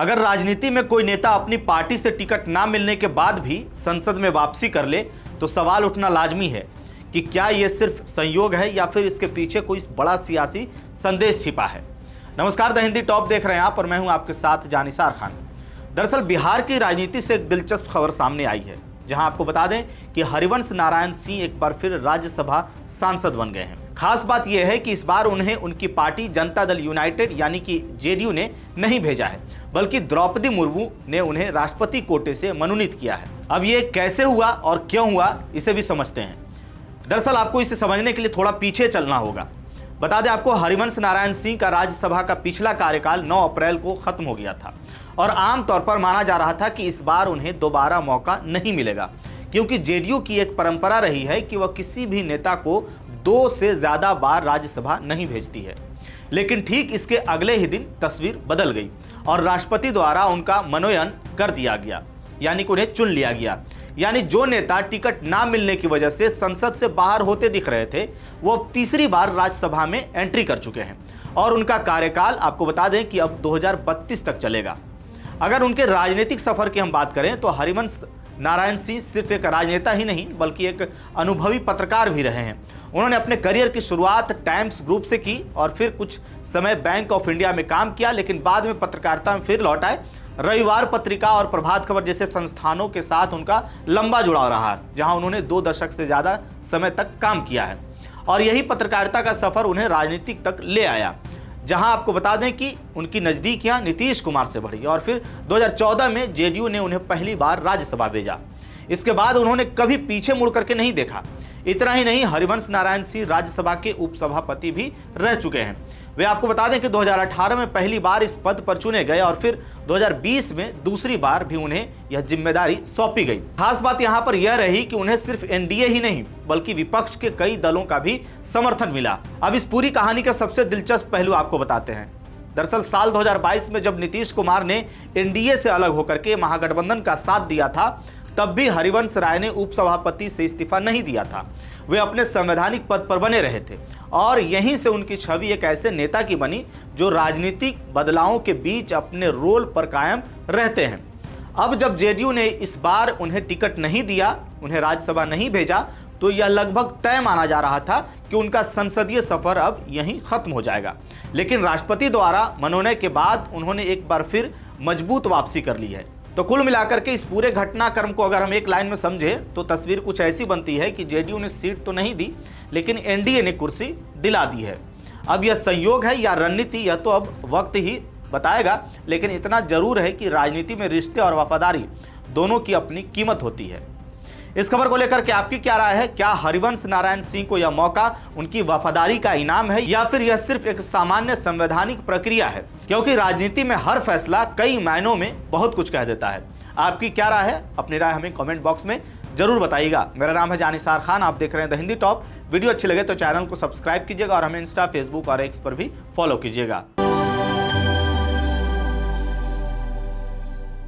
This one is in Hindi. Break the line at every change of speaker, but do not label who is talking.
अगर राजनीति में कोई नेता अपनी पार्टी से टिकट ना मिलने के बाद भी संसद में वापसी कर ले तो सवाल उठना लाजमी है कि क्या यह सिर्फ संयोग है या फिर इसके पीछे कोई बड़ा सियासी संदेश छिपा है। नमस्कार, द हिंदी टॉप देख रहे हैं आप और मैं हूं आपके साथ जानिसार खान। दरअसल बिहार की राजनीति से एक दिलचस्प खबर सामने आई है, जहां आपको बता दें कि हरिवंश नारायण सिंह एक बार फिर राज्यसभा सांसद बन गए हैं। खास बात यह है कि इस बार उन्हें उनकी पार्टी जनता दल यूनाइटेड यानी कि जेडीयू ने नहीं भेजा है, बल्कि द्रौपदी मुर्मू ने उन्हें राष्ट्रपति कोटे से मनोनीत किया है। अब ये कैसे हुआ और क्यों हुआ, इसे भी समझते हैं। दरअसल आपको इसे समझने के लिए थोड़ा पीछे चलना होगा। बता दें आपको, हरिवंश नारायण सिंह का राज्यसभा का पिछला कार्यकाल 9 अप्रैल को खत्म हो गया था और आमतौर पर माना जा रहा था कि इस बार उन्हें दोबारा मौका नहीं मिलेगा, क्योंकि जेडीयू की एक परंपरा रही है कि वह किसी भी नेता को 2 से ज़्यादा बार राज्यसभा नहीं भेजती है। लेकिन ठीक इसके अगले ही दिन तस्वीर बदल गई और राष्ट्रपति द्वारा उनका मनोनयन कर दिया गया, यानी कि उन्हें चुन लिया गया। यानी जो नेता टिकट ना मिलने की वजह से संसद से बाहर होते दिख रहे थे, वो अब तीसरी बार राज्यसभा में एंट्री कर चुके हैं और उनका कार्यकाल आपको बता दें कि अब 2032 तक चलेगा। अगर उनके राजनीतिक सफर की हम बात करें तो हरिवंश नारायण सिंह सिर्फ एक राजनेता ही नहीं बल्कि एक अनुभवी पत्रकार भी रहे हैं। उन्होंने अपने करियर की शुरुआत टाइम्स ग्रुप से की और फिर कुछ समय बैंक ऑफ इंडिया में काम किया, लेकिन बाद में पत्रकारिता में फिर लौट आए। रविवार पत्रिका और प्रभात खबर जैसे संस्थानों के साथ उनका लंबा जुड़ाव रहा, जहां उन्होंने 2 दशक से ज़्यादा समय तक काम किया है और यही पत्रकारिता का सफ़र उन्हें राजनीतिक तक ले आया, जहां आपको बता दें कि उनकी नज़दीकियां नीतीश कुमार से बढ़ी और फिर 2014 में जेडीयू ने उन्हें पहली बार राज्यसभा भेजा। इसके बाद उन्होंने कभी पीछे मुड़ करके नहीं देखा। इतना ही नहीं, हरिवंश नारायण सिंह राज्यसभा के उपसभापति भी रह चुके हैं। वे आपको बता दें कि 2018 में पहली बार इस पद पर चुने गए और फिर 2020 में दूसरी बार भी उन्हें यह जिम्मेदारी सौंपी गई। खास बात यहां पर यह रही कि उन्हें सिर्फ एनडीए ही नहीं बल्कि विपक्ष के कई दलों का भी समर्थन मिला। अब इस पूरी कहानी का सबसे दिलचस्प पहलू आपको बताते हैं। दरअसल साल 2022 में जब नीतीश कुमार ने एनडीए से अलग होकर के महागठबंधन का साथ दिया था, तब भी हरिवंश राय ने उपसभापति से इस्तीफा नहीं दिया था। वे अपने संवैधानिक पद पर बने रहे थे और यहीं से उनकी छवि एक ऐसे नेता की बनी जो राजनीतिक बदलावों के बीच अपने रोल पर कायम रहते हैं। अब जब जेडीयू ने इस बार उन्हें टिकट नहीं दिया, उन्हें राज्यसभा नहीं भेजा, तो यह लगभग तय माना जा रहा था कि उनका संसदीय सफर अब यहीं खत्म हो जाएगा। लेकिन राष्ट्रपति द्वारा मनोनयन के बाद उन्होंने एक बार फिर मजबूत वापसी कर ली है। तो कुल मिलाकर के इस पूरे घटनाक्रम को अगर हम एक लाइन में समझें तो तस्वीर कुछ ऐसी बनती है कि जेडीयू ने सीट तो नहीं दी, लेकिन एनडीए ने कुर्सी दिला दी है। अब यह संयोग है या रणनीति, यह तो अब वक्त ही बताएगा, लेकिन इतना जरूर है कि राजनीति में रिश्ते और वफादारी दोनों की अपनी कीमत होती है। इस खबर को लेकर के आपकी क्या राय है? क्या हरिवंश नारायण सिंह को यह मौका उनकी वफादारी का इनाम है या फिर यह सिर्फ एक सामान्य संवैधानिक प्रक्रिया है? क्योंकि राजनीति में हर फैसला कई मायनों में बहुत कुछ कह देता है। आपकी क्या राय है? अपनी राय हमें कमेंट बॉक्स में जरूर बताइएगा। मेरा नाम है जानिसार खान, आप देख रहे हैं द हिंदी टॉप। वीडियो अच्छी लगे तो चैनल को सब्सक्राइब कीजिएगा और हमें इंस्टा, फेसबुक और एक्स पर भी फॉलो कीजिएगा।